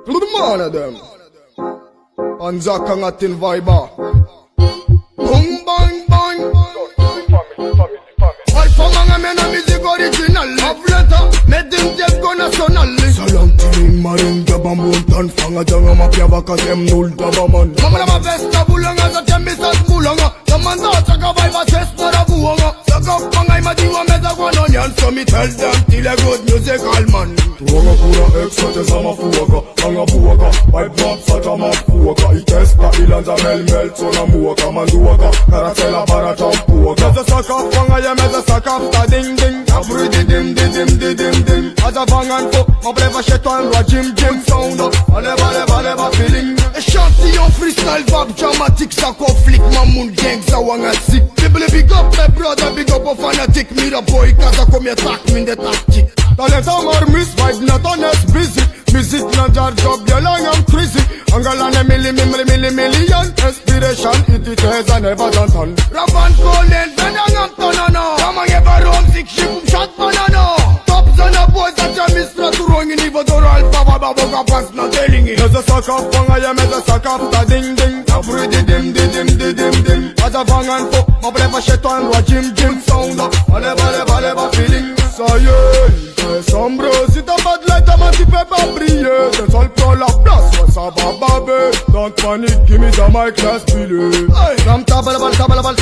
man of them. Anzak ang atin vibe. Bong bang bang. All for mga men ang music original. Love letter, made in Diego national. Salang tiling maring jabambuntan. Fanga janga mapya baka dem nul dabaman. Mama na mafesta bulanga sa tiyembisas bulanga. Yamanda tsaka vibe ses para buwanga. Sagak pangay madiwa meza guanonyan. So me tell them till a good musical man. Tuwanga pura exote sa mafuwaka. Mga buwaka, vibe map sa tamak buwaka. Itesta ilanza mel so na muwaka. Manduwaka, karatela para champuwaka. Meza sakap pangay meza sakap ta ding ding. Abri di dim di dim di dim dim. Aza vangan po, mabreva shetan roi jim sound. Aleva feeling. Échantillon freestyle vibe dramatique. Sa conflict mamoun gang sa wanga sick. People big up my brother, big up a fanatic. Mira boy, kaza kom je tak min de tactic. Talent amar miss vibe not honest busy. Music na jar job, you long I'm crazy. Angalane million. Inspiration, it has a never done ton. Ravan Colin, benang am tonano. Kamang eva rom sik shipum shot banano. Top zona boys at your mistra to wrong in Ivo Doral. Baba boga pants not telling it. There's a suck up, pangaya mez a suck up, ta ding ding. Abri di dim. Aza vangan po, mabreva shetan roi jim sound. Aleva feeling. Soyez sombre, si ta bad light, man tu peux pas briller. C'est seul pour la place, ouais ça va baber. Don't panic, give me the mic, let's feel it. Ram tabalabal, carabal.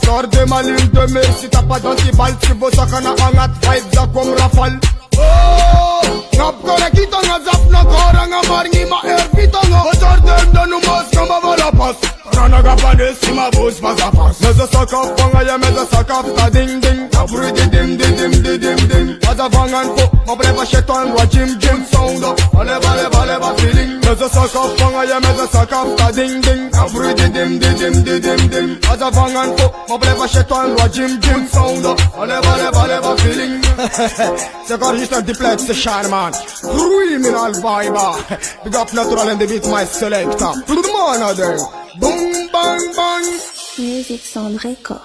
Sors de ma ligne de mer, si t'as pas d'antiballe, tu veux ça qu'on a angat, vibe ça comme rafale. Oh, ngap kore kitanga zap na koranga marngi ma erbitanga. Bozor dem danu mas kamba vala pas. Rana gapane sima bos pas a pas. Meza sakap pangaya meza sakap ta ding ding. Abri di dim. Aza vangan po, mabreva shetan roi jim sound. Aleva feeling. Meza sakap pangaya meza sakap ta ding ding. Abri di dim. Aza vangan po, mabreva shetan roi jim sound. Aleva feeling. C'est encore juste un diplex, c'est Charman. Criminal vibe. Big up natural and the beat my selector. Tout le monde a dit. Boom bang bang. Music Sound Record.